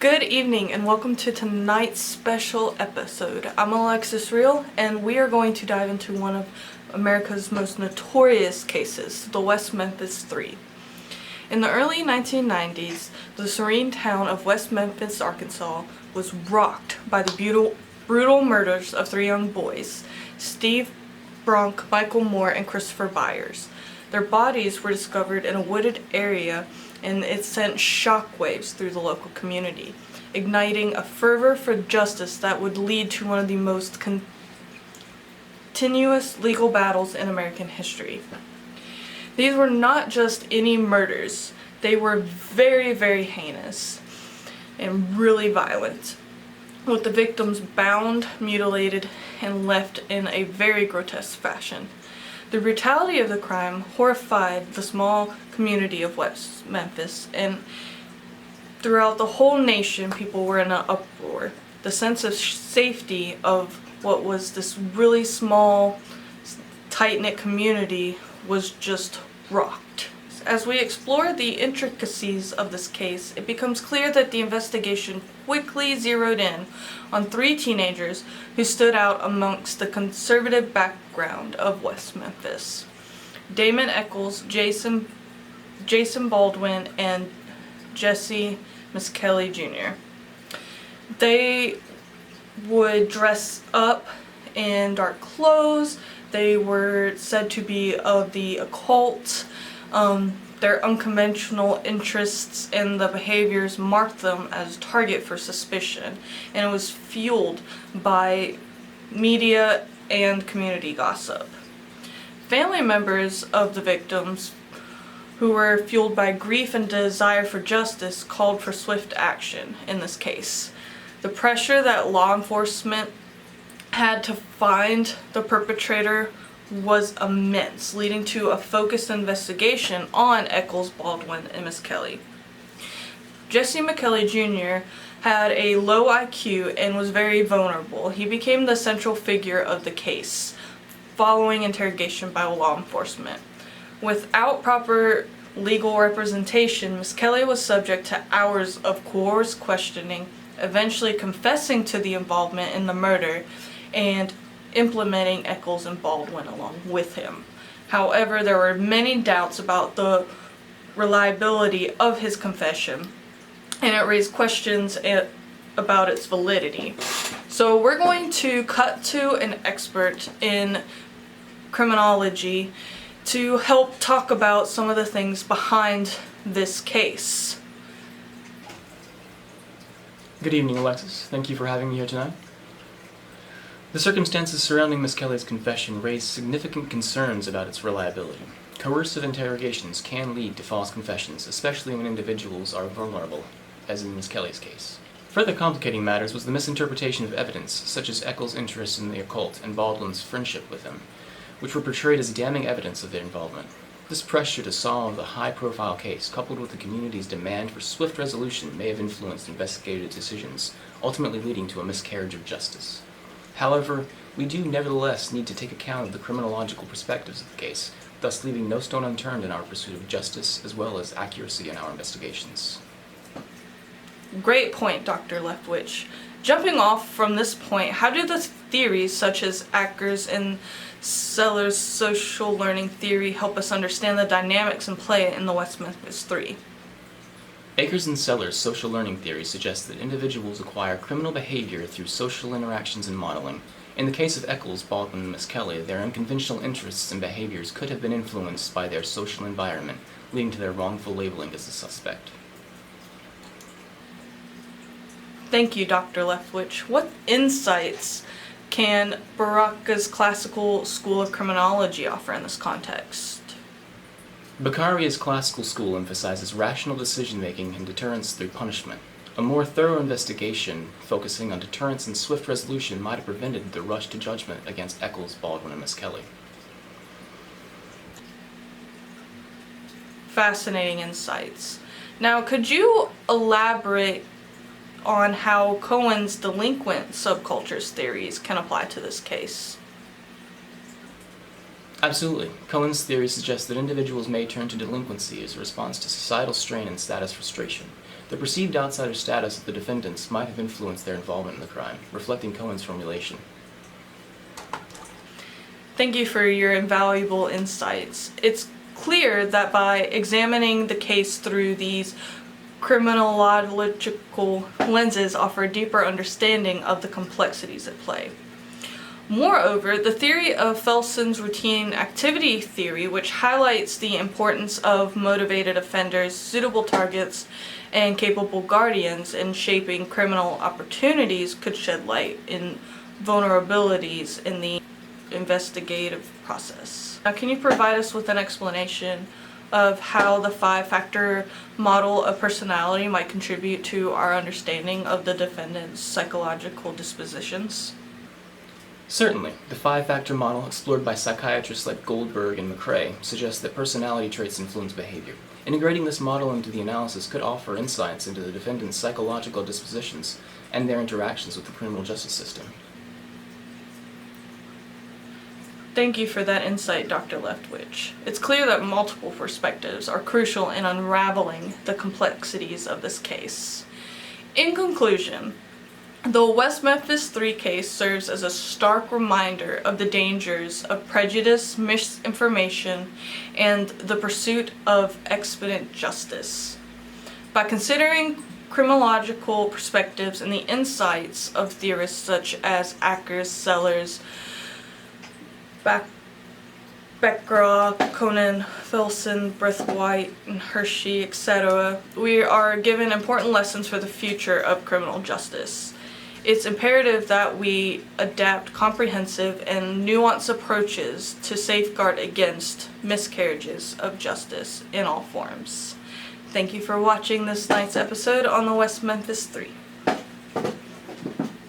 Good evening and welcome to tonight's special episode. I'm Alexis Reel and we are going to dive into one of America's most notorious cases, the West Memphis Three. In the early 1990s, the serene town of West Memphis, Arkansas was rocked by the brutal murders of three young boys, Steve Bronk, Michael Moore, and Christopher Byers. Their bodies were discovered in a wooded area and it sent shockwaves through the local community, igniting a fervor for justice that would lead to one of the most continuous legal battles in American history. These were not just any murders, they were very, very heinous and really violent, with the victims bound, mutilated, and left in a very grotesque fashion. The brutality of the crime horrified the small community of West Memphis, and throughout the whole nation people were in an uproar. The sense of safety of what was this really small, tight-knit community was just rocked. As we explore the intricacies of this case, it becomes clear that the investigation quickly zeroed in on three teenagers who stood out amongst the conservative background of West Memphis: Damon Eccles, Jason Baldwin, and Jesse Miskelly Jr. They would dress up in dark clothes. They were said to be of the occult. Their unconventional interests and the behaviors marked them as a target for suspicion, and it was fueled by media and community gossip. Family members of the victims, who were fueled by grief and desire for justice, called for swift action in this case. The pressure that law enforcement had to find the perpetrator was immense, leading to a focused investigation on Eccles, Baldwin, and Miskelly. Jesse Miskelly Jr. had a low IQ and was very vulnerable. He became the central figure of the case, following interrogation by law enforcement. Without proper legal representation, Miskelly was subject to hours of coerced questioning, eventually confessing to the involvement in the murder and implementing Eccles and Baldwin along with him. However, there were many doubts about the reliability of his confession, and it raised questions about its validity. So we're going to cut to an expert in criminology to help talk about some of the things behind this case. Good evening, Alexis. Thank you for having me here tonight. The circumstances surrounding Miskelly's confession raised significant concerns about its reliability. Coercive interrogations can lead to false confessions, especially when individuals are vulnerable, as in Miskelly's case. Further complicating matters was the misinterpretation of evidence, such as Eccles' interest in the occult and Baldwin's friendship with him, which were portrayed as damning evidence of their involvement. This pressure to solve the high-profile case, coupled with the community's demand for swift resolution, may have influenced investigative decisions, ultimately leading to a miscarriage of justice. However, we do nevertheless need to take account of the criminological perspectives of the case, thus leaving no stone unturned in our pursuit of justice as well as accuracy in our investigations. Great point, Dr. Leftwich. Jumping off from this point, how do the theories such as Akers and Sellers' social learning theory help us understand the dynamics in play in the West Memphis Three? Akers and Sellers' social learning theory suggests that individuals acquire criminal behavior through social interactions and modeling. In the case of Eccles, Baldwin, and Miskelly, their unconventional interests and behaviors could have been influenced by their social environment, leading to their wrongful labeling as a suspect. Thank you, Dr. Leftwich. What insights can Baraka's classical school of criminology offer in this context? Beccaria's classical school emphasizes rational decision-making and deterrence through punishment. A more thorough investigation focusing on deterrence and swift resolution might have prevented the rush to judgment against Eccles, Baldwin, and Miskelly. Fascinating insights. Now, could you elaborate on how Cohen's delinquent subcultures theories can apply to this case? Absolutely. Cohen's theory suggests that individuals may turn to delinquency as a response to societal strain and status frustration. The perceived outsider status of the defendants might have influenced their involvement in the crime, reflecting Cohen's formulation. Thank you for your invaluable insights. It's clear that by examining the case through these criminological lenses offer a deeper understanding of the complexities at play. Moreover, the theory of Felson's routine activity theory, which highlights the importance of motivated offenders, suitable targets, and capable guardians in shaping criminal opportunities, could shed light in vulnerabilities in the investigative process. Now, can you provide us with an explanation of how the five-factor model of personality might contribute to our understanding of the defendant's psychological dispositions? Certainly, the five-factor model explored by psychiatrists like Goldberg and McCrae suggests that personality traits influence behavior. Integrating this model into the analysis could offer insights into the defendant's psychological dispositions and their interactions with the criminal justice system. Thank you for that insight, Dr. Leftwich. It's clear that multiple perspectives are crucial in unraveling the complexities of this case. In conclusion, the West Memphis 3 case serves as a stark reminder of the dangers of prejudice, misinformation, and the pursuit of expedient justice. By considering criminological perspectives and the insights of theorists such as Ackers, Sellers, Beckeraw, Conan, Felson, Braithwaite, and Hershey, etc., we are given important lessons for the future of criminal justice. It's imperative that we adapt comprehensive and nuanced approaches to safeguard against miscarriages of justice in all forms. Thank you for watching this night's episode on the West Memphis 3.